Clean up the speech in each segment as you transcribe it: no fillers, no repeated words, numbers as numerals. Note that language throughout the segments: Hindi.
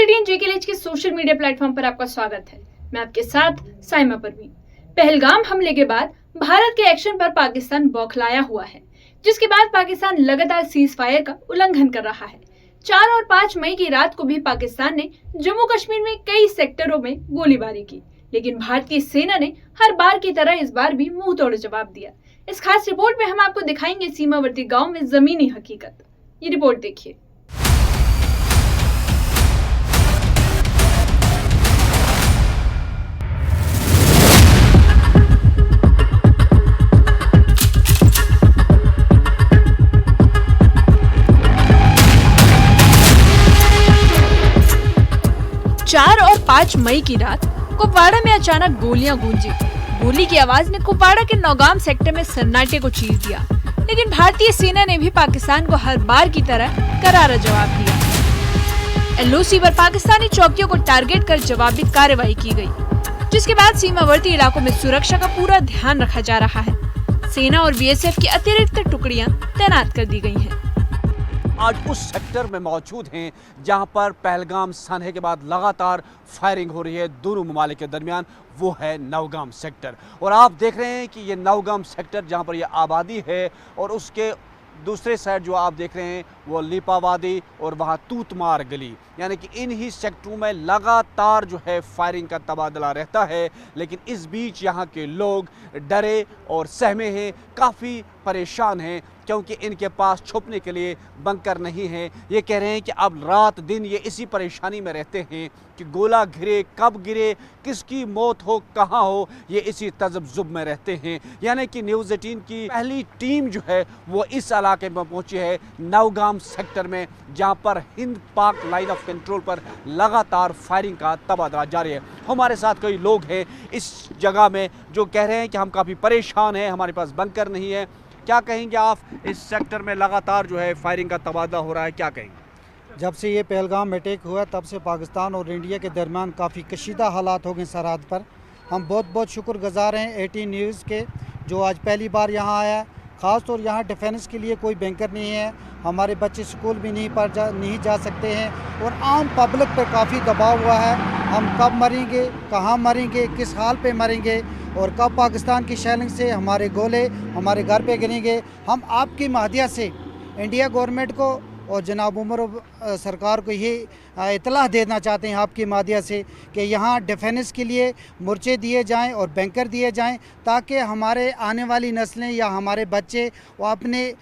न्यूज़18 JKLH के सोशल मीडिया प्लेटफॉर्म पर आपका स्वागत है। मैं आपके साथ साइमा परवीन। पहलगाम हमले के बाद भारत के एक्शन पर पाकिस्तान बौखलाया हुआ है, जिसके बाद पाकिस्तान लगातार सीज फायर का उल्लंघन कर रहा है। 4 और 5 मई की रात को भी पाकिस्तान ने जम्मू कश्मीर में कई सेक्टरों में गोलीबारी की, लेकिन भारतीय सेना ने हर बार की तरह इस बार भी मुंह तोड़ जवाब दिया। इस खास रिपोर्ट में हम आपको दिखाएंगे सीमावर्ती गाँव में जमीनी हकीकत। ये रिपोर्ट देखिए। चार और 5 मई की रात कुपवाड़ा में अचानक गोलियां गूंजी। गोली की आवाज ने कुपवाड़ा के नौगाम सेक्टर में सन्नाटे को चीर दिया, लेकिन भारतीय सेना ने भी पाकिस्तान को हर बार की तरह करारा जवाब दिया। LOC पर पाकिस्तानी चौकियों को टारगेट कर जवाबी कार्रवाई की गई, जिसके बाद सीमावर्ती इलाकों में सुरक्षा का पूरा ध्यान रखा जा रहा है। सेना और BSF की अतिरिक्त टुकड़ियां तैनात कर दी गई हैं। आज उस सेक्टर में मौजूद हैं जहां पर पहलगाम सानहे के बाद लगातार फायरिंग हो रही है दोनों ममालिक के दरमियान। वो है नौगाम सेक्टर, और आप देख रहे हैं कि ये नौगाम सेक्टर जहां पर ये आबादी है, और उसके दूसरे साइड जो आप देख रहे हैं वो लीपावादी और वहाँ तूतमार गली, यानी कि इन ही सेक्टरों में लगातार जो है फायरिंग का तबादला रहता है। लेकिन इस बीच यहाँ के लोग डरे और सहमे हैं, काफ़ी परेशान हैं, क्योंकि इनके पास छुपने के लिए बंकर नहीं है। ये कह रहे हैं कि अब रात दिन ये इसी परेशानी में रहते हैं कि गोला गिरे, कब गिरे, किसकी मौत हो, कहाँ हो, ये इसी तजब्जुब में रहते हैं। यानी कि न्यूज़18 की पहली टीम जो है वो इस इलाके में पहुंची है, नौगाम सेक्टर में, जहां पर हिंद पाक लाइन ऑफ कंट्रोल पर लगातार फायरिंग का तबादला जारी है। हमारे साथ कई लोग हैं इस जगह में जो कह रहे हैं कि हम काफ़ी परेशान हैं, हमारे पास बंकर नहीं है। क्या कहेंगे आप, इस सेक्टर में लगातार जो है फायरिंग का तबादला हो रहा है, क्या कहेंगे? जब से ये पहलगाम अटैक हुआ तब से पाकिस्तान और इंडिया के दरमियान काफ़ी कशीदा हालात हो गए सरहद पर। हम बहुत बहुत शुक्रगुजार हैं 18 न्यूज़ के, जो आज पहली बार यहाँ आया। ख़ास तौर यहाँ डिफेंस के लिए कोई बैंकर नहीं है, हमारे बच्चे स्कूल भी नहीं जा सकते हैं, और आम पब्लिक पर काफ़ी दबाव हुआ है। हम कब मरेंगे, कहाँ मरेंगे, किस हाल पे मरेंगे, और कब पाकिस्तान की शेलिंग से हमारे गोले हमारे घर पे गिरेंगे। हम आपकी माध्यम से इंडिया गवर्नमेंट को और जनाब उमर सरकार को ये इतला देना चाहते हैं आपकी माध्यम से कि यहाँ डिफेंस के लिए मोर्चे दिए जाएं और बैंकर दिए जाएं, ताकि हमारे आने वाली नस्लें या हमारे बच्चे वो अपने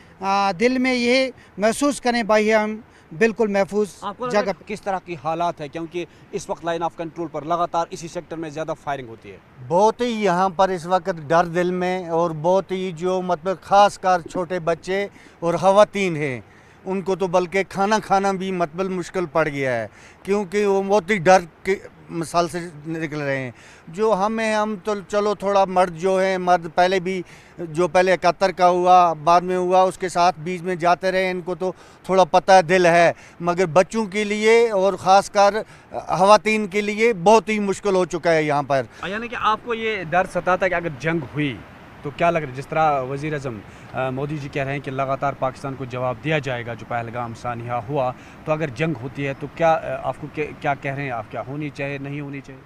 दिल में ये महसूस करें भाई हम बिल्कुल महफूज जगह। किस तरह की हालात है, क्योंकि इस वक्त लाइन ऑफ कंट्रोल पर लगातार इसी सेक्टर में ज़्यादा फायरिंग होती है? बहुत ही यहाँ पर इस वक्त डर दिल में, और बहुत ही जो मतलब ख़ास कर छोटे बच्चे और ख़वातीन हैं उनको तो बल्कि खाना खाना भी मतलब मुश्किल पड़ गया है, क्योंकि वो बहुत ही डर के मिसाल से निकल रहे हैं। जो हम तो चलो थोड़ा मर्द जो है, मर्द पहले भी जो पहले 71 का हुआ बाद में हुआ उसके साथ बीच में जाते रहे, इनको तो थोड़ा पता दिल है, मगर बच्चों के लिए और ख़ासकर ख़वातीन के लिए बहुत ही मुश्किल हो चुका है यहाँ पर। यानी कि आपको ये डर सताता है कि अगर जंग हुई तो क्या लग रहा है, जिस तरह वज़ीर आज़म मोदी जी कह रहे हैं कि लगातार पाकिस्तान को जवाब दिया जाएगा जो पहलगाम सानिया हुआ, तो अगर जंग होती है तो क्या आपको क्या कह रहे हैं आप, क्या होनी चाहिए, नहीं होनी चाहिए?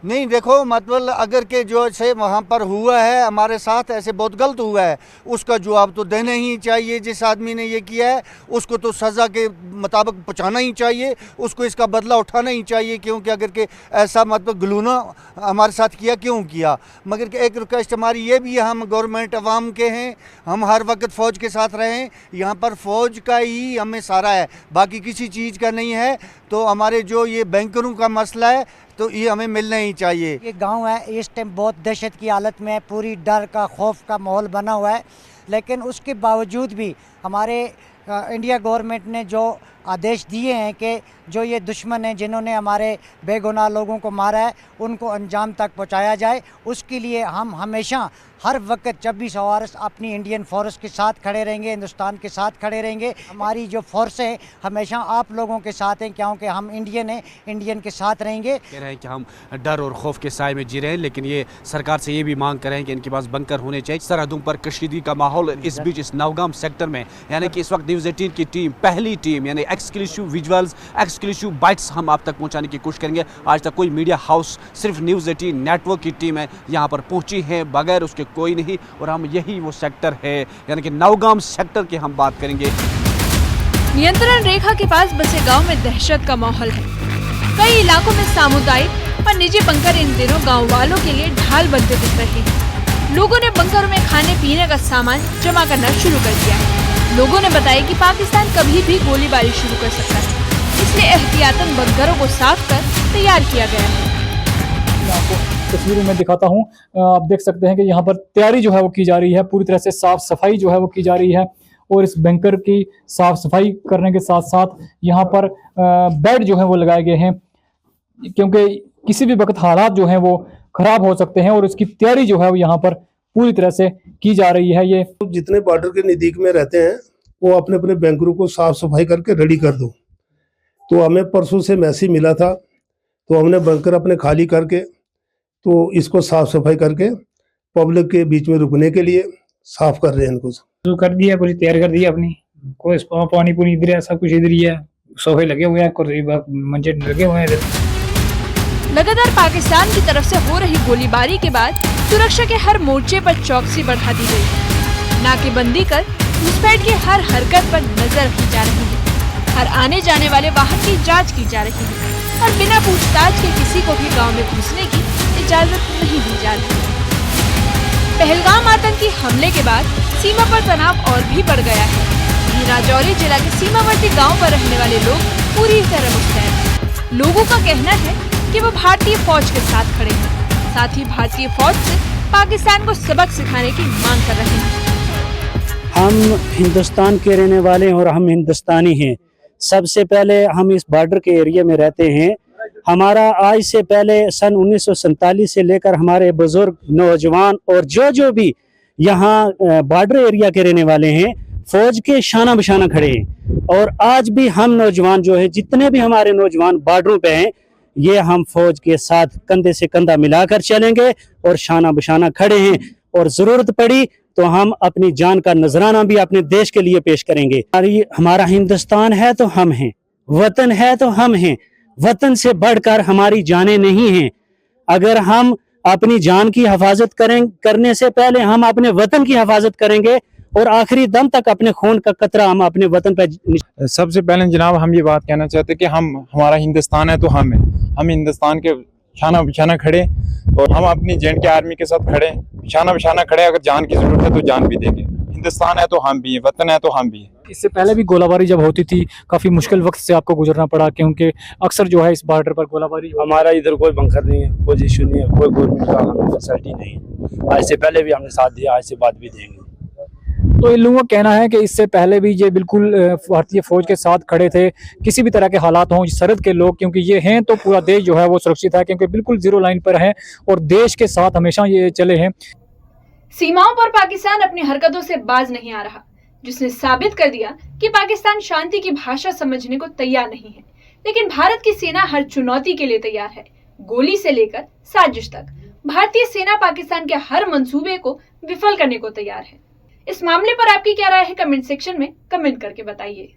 नहीं, देखो मतलब अगर के जो से वहाँ पर हुआ है हमारे साथ ऐसे बहुत गलत हुआ है, उसका जवाब तो देना ही चाहिए। जिस आदमी ने ये किया है उसको तो सज़ा के मुताबिक पहुँचाना ही चाहिए, उसको इसका बदला उठाना ही चाहिए, क्योंकि अगर के ऐसा मतलब गलूना हमारे साथ किया क्यों किया। मगर एक रिक्वेस्ट हमारी ये भी है, हम गवर्नमेंट अवाम के हैं, हम हर वक्त फ़ौज के साथ रहें, यहाँ पर फ़ौज का ही हमें सारा है, बाकी किसी चीज़ का नहीं है। तो हमारे जो ये बैंकरों का मसला है तो ये हमें मिलना ही चाहिए। ये गांव है इस टाइम बहुत दहशत की हालत में है, पूरी डर का खौफ का माहौल बना हुआ है, लेकिन उसके बावजूद भी हमारे इंडिया गवर्नमेंट ने जो आदेश दिए हैं कि जो ये दुश्मन हैं जिन्होंने हमारे बेगुनाह लोगों को मारा है उनको अंजाम तक पहुंचाया जाए, उसके लिए हम हमेशा हर वक्त 24 आवर्स अपनी इंडियन फोर्स के साथ खड़े रहेंगे, हिंदुस्तान के साथ खड़े रहेंगे। हमारी जो फोर्स है हमेशा आप लोगों के साथ हैं, क्योंकि हम इंडियन हैं, इंडियन के साथ रहेंगे। कह रहे हैं कि हम डर और खौफ के साए में जी रहे हैं, लेकिन ये सरकार से ये भी मांग कर रहे हैं कि इनके पास बंकर होने चाहिए। सरहदों पर कशीदगी का माहौल इस बीच इस नौगाम सेक्टर में, यानी कि इस वक्त न्यूज़18 की टीम, पहली टीम यानी एक्सक्लूसिव विजुअल्स, एक्सक्लूसिव बाइट्स हम आप तक पहुंचाने की कोशिश करेंगे। आज तक कोई मीडिया हाउस, सिर्फ न्यूज़ 18 नेटवर्क की टीम है यहाँ पर पहुंची है, बगैर उसके कोई नहीं। और हम यही वो सेक्टर है, यानी कि नौगाम सेक्टर की हम बात करेंगे। नियंत्रण रेखा के पास बसे गांव में दहशत का माहौल है। कई इलाकों में सामुदायिक और निजी बंकर इन दिनों गांव वालों के लिए ढाल बनते दिख रहे हैं। लोगों ने बंकरों में खाने पीने का सामान जमा करना शुरू कर दिया है। लोगों ने बताया कि पाकिस्तान कभी भी गोलीबारी शुरू कर सकता है, इसलिए एहतियातन बंकरों को साफ कर तैयार किया गया है। आपको तस्वीरों में दिखाता हूँ, आप देख सकते हैं कि यहाँ पर तैयारी जो है वो की जा रही है, पूरी तरह से साफ सफाई जो है वो की जा रही है। और इस बैंकर की साफ सफाई करने के साथ साथ यहाँ पर बेड जो है वो लगाए गए हैं, क्योंकि किसी भी वक्त हालात जो हैं वो खराब हो सकते हैं। और उसकी तैयारी जो है वो यहाँ पर पूरी तरह से की जा रही है। ये जितने बॉर्डर के नज़दीक में रहते हैं वो अपने अपने बैंकरों को साफ सफाई करके रेडी कर दो। तो हमें परसों से मैसेज मिला था, तो हमने बैंकर अपने खाली करके तो इसको साफ सफाई करके पब्लिक के बीच में रुकने के लिए साफ कर रहे हैं। इनको तो कर दिया, पूरी तैयार कर दिया अपनी। कोई पानी पूरी इधर है, सब कुछ इधर ही है, सोफे लगे हुए हैं, कुर्सी मंचे लगे हुए हैं इधर। लगातार पाकिस्तान की तरफ से हो रही गोलीबारी के बाद सुरक्षा के हर मोर्चे पर चौकसी बढ़ा दी गई। नाकेबंदी कर घुसपैठ की हर हरकत पर नजर रखी जा रही है। हर आने जाने वाले वाहन की जांच की जा रही है और बिना पूछताछ के किसी को भी गांव में घुसने की इजाजत नहीं दी जा रही। पहलगाम आतंकी हमले के बाद सीमा पर तनाव और भी बढ़ गया है। वहीं राजौरी जिला के सीमावर्ती गाँव पर रहने वाले लोग पूरी तरह मुस्तैद हैं। लोगों का कहना है कि वो भारतीय फौज के साथ खड़े हैं, साथ ही भारतीय फौज से पाकिस्तान को सबक सिखाने की मांग कर रहे हैं। हम हिंदुस्तान के रहने वाले हैं और हम हिंदुस्तानी हैं। सबसे पहले हम इस बॉर्डर के एरिया में रहते हैं। हमारा आज से पहले सन 1947 से लेकर हमारे बुजुर्ग, नौजवान और जो भी यहाँ बॉर्डर एरिया के रहने वाले हैं, फौज के शाना बशाना खड़े हैं। और आज भी हम नौजवान जो है, जितने भी हमारे नौजवान बॉर्डरों पे हैं, ये हम फौज के साथ कंधे से कंधा मिलाकर चलेंगे और शाना बशाना खड़े हैं। और जरूरत पड़ी तो हम अपनी जान का नजराना भी अपने देश के लिए पेश करेंगे। हमारा हिंदुस्तान है तो हम हैं, वतन है तो हम हैं। वतन से बढ़कर हमारी जानें नहीं हैं। अगर हम अपनी जान की हिफाजत करने से पहले हम अपने वतन की हिफाजत करेंगे और आखिरी दम तक अपने खून का कतरा हम अपने वतन पर। सबसे पहले जनाब हम ये बात कहना चाहते हैं कि हमारा हिंदुस्तान है तो हम हैं। हम हिंदुस्तान के शाना बिशाना खड़े और हम अपनी जेंड के आर्मी के साथ खड़े, शाना बिशाना खड़े। अगर जान की जरूरत है तो जान भी देंगे। हिंदुस्तान है तो हम भी हैं, वतन है तो हम भी हैं। इससे पहले भी गोलाबारी जब होती थी, काफी मुश्किल वक्त से आपको गुजरना पड़ा, क्योंकि अक्सर जो है इस बॉर्डर पर गोलाबारी। हमारा इधर कोई बंकर नहीं है, कोई इशू नहीं है, कोई गवर्नमेंट का हमें फैसिलिटी नहीं है। आज से पहले भी हमने साथ दिया, आज से बाद भी देंगे। तो इन लोगों का कहना है कि इससे पहले भी ये बिल्कुल भारतीय फौज के साथ खड़े थे, किसी भी तरह के हालात हों। सरहद के लोग क्योंकि ये हैं तो पूरा देश जो है वो सुरक्षित है, क्योंकि बिल्कुल जीरो लाइन पर है और देश के साथ हमेशा ये चले हैं। सीमाओं पर पाकिस्तान अपनी हरकतों से बाज नहीं आ रहा, जिसने साबित कर दिया कि पाकिस्तान शांति की भाषा समझने को तैयार नहीं है। लेकिन भारत की सेना हर चुनौती के लिए तैयार है। गोली से लेकर साजिश तक भारतीय सेना पाकिस्तान के हर मंसूबे को विफल करने को तैयार है। इस मामले पर आपकी क्या राय है? कमेंट सेक्शन में कमेंट करके बताइए।